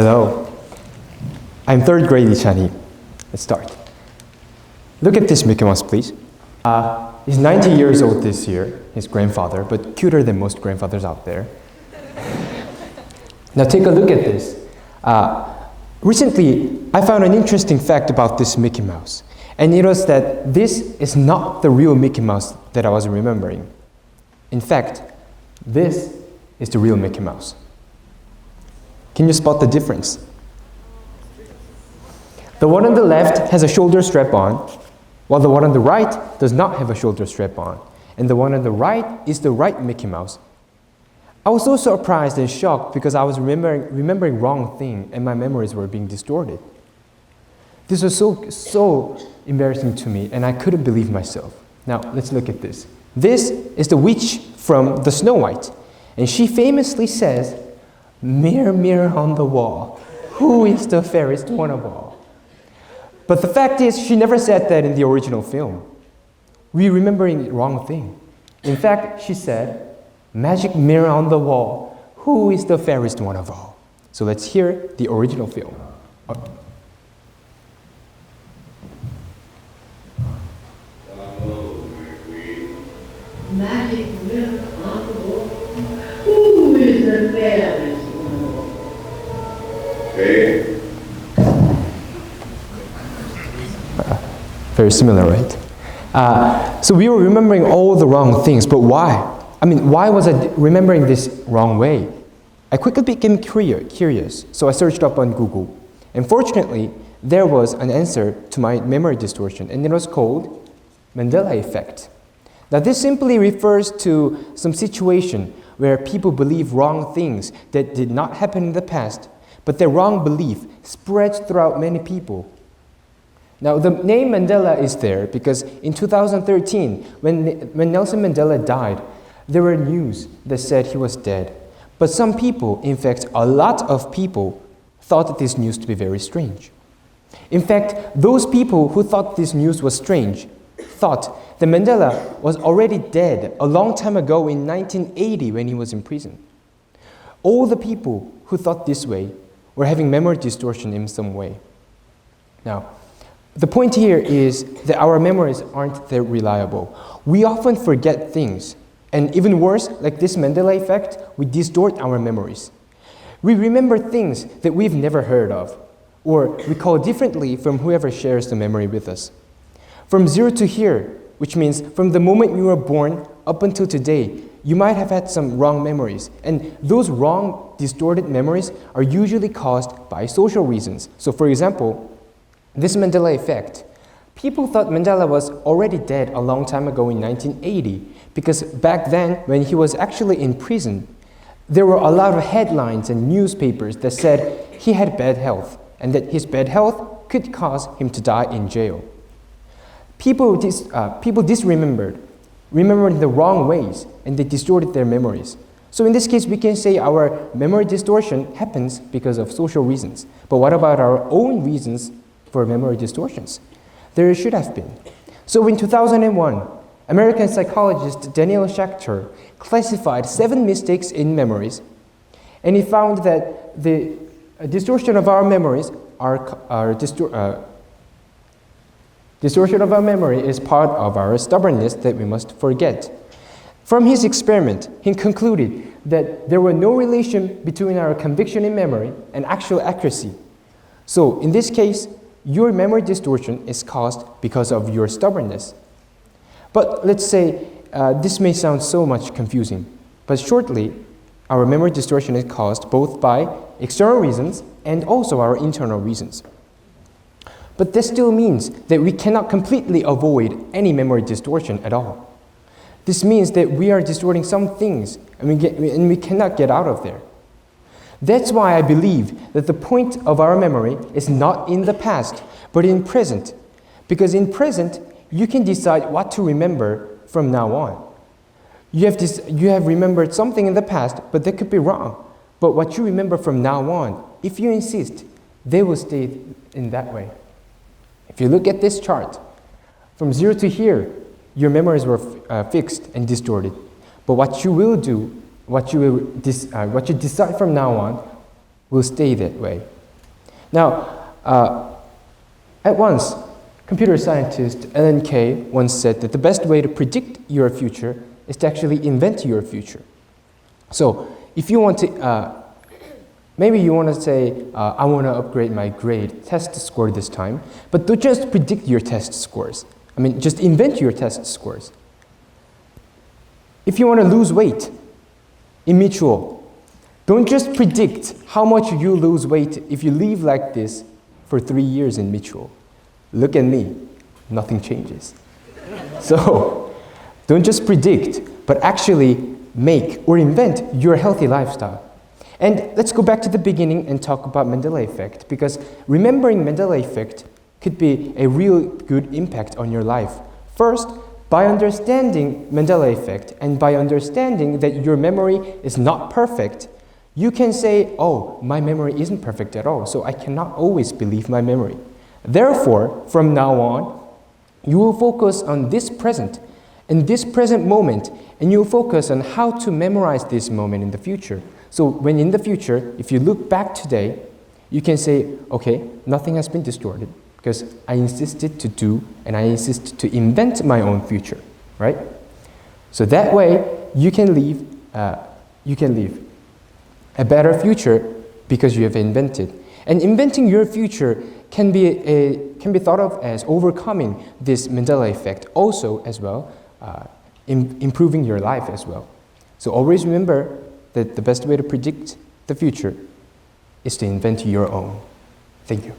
Hello. I'm third grade Ichani. Let's start. Look at this Mickey Mouse, please. He's 90 years old this year, his grandfather, but cuter than most grandfathers out there. Now take a look at this. Recently, I found an interesting fact about this Mickey Mouse, and it was that this is not the real Mickey Mouse that I was remembering. In fact, this is the real Mickey Mouse. Can you spot the difference? The one on the left has a shoulder strap on, while the one on the right does not have a shoulder strap on. And the one on the right is the right Mickey Mouse. I was so surprised and shocked because I was remembering wrong thing and my memories were being distorted. This was so embarrassing to me and I couldn't believe myself. Now let's look at this. This is the witch from the Snow White, and she famously says, "Mirror, mirror on the wall, who is the fairest one of all?" But the fact is, she never said that in the original film. We're remembering the wrong thing. In fact, she said, "Magic mirror on the wall, who is the fairest one of all?" So let's hear the original film. Magic mirror on the wall, who is the fairest one of all? Okay. Very similar, right? So we were remembering all the wrong things, but why? I mean, why was I remembering this wrong way? I quickly became curious, so I searched up on Google. And fortunately, there was an answer to my memory distortion, and it was called Mandela Effect. Now, this simply refers to some situation where people believe wrong things that did not happen in the past, but their wrong belief spreads throughout many people. Now, the name Mandela is there because in 2013, when Nelson Mandela died, there were news that said he was dead. But some people, in fact, a lot of people, thought this news to be very strange. In fact, those people who thought this news was strange thought that Mandela was already dead a long time ago in 1980 when he was in prison. All the people who thought this way were having memory distortion in some way. Now, the point here is that our memories aren't that reliable. We often forget things, and even worse, like this Mandela effect, we distort our memories. We remember things that we've never heard of, or recall differently from whoever shares the memory with us. From zero to here, which means from the moment you were born up until today, you might have had some wrong memories, and those wrong, distorted memories are usually caused by social reasons. So for example, this Mandela effect. People thought Mandela was already dead a long time ago in 1980 because back then, when he was actually in prison, there were a lot of headlines and newspapers that said he had bad health and that his bad health could cause him to die in jail. People remembered the wrong ways and they distorted their memories. So in this case, we can say our memory distortion happens because of social reasons. But what about our own reasons for memory distortions? There should have been. So in 2001, American psychologist Daniel Schechter classified 7 mistakes in memories, and he found that the distortion of our memories distortion of our memory is part of our stubbornness that we must forget. From his experiment, he concluded that there was no relation between our conviction in memory and actual accuracy. So in this case, your memory distortion is caused because of your stubbornness. But let's say this may sound so much confusing, but shortly, our memory distortion is caused both by external reasons and also our internal reasons. But this still means that we cannot completely avoid any memory distortion at all. This means that we are distorting some things and we cannot get out of there. That's why I believe that the point of our memory is not in the past, but in present. Because in present, you can decide what to remember from now on. You have remembered something in the past, but that could be wrong. But what you remember from now on, if you insist, they will stay in that way. If you look at this chart, from 0 to here, your memories were fixed and distorted. But what you will do, what you decide from now on, will stay that way. Now, at once, computer scientist Alan Kay once said that the best way to predict your future is to actually invent your future. So, if you want to, maybe you want to say, I want to upgrade my grade test score this time, but don't just predict your test scores. I mean, just invent your test scores. If you want to lose weight in Michuol, don't just predict how much you lose weight if you live like this for 3 years in Michuol. Look at me, nothing changes. So, don't just predict, but actually make or invent your healthy lifestyle. And let's go back to the beginning and talk about Mandela Effect, because remembering Mandela Effect could be a real good impact on your life. First, by understanding Mandela Effect and by understanding that your memory is not perfect, you can say, oh, my memory isn't perfect at all, so I cannot always believe my memory. Therefore, from now on, you will focus on this present, in this present moment, and you will focus on how to memorize this moment in the future. So when in the future, if you look back today, you can say, okay, nothing has been distorted because I insisted to do and I insisted to invent my own future, right? So that way, you can live a better future because you have invented. And inventing your future can be thought of as overcoming this Mandela Effect also as well, improving your life as well. So always remember that the best way to predict the future is to invent your own. Thank you.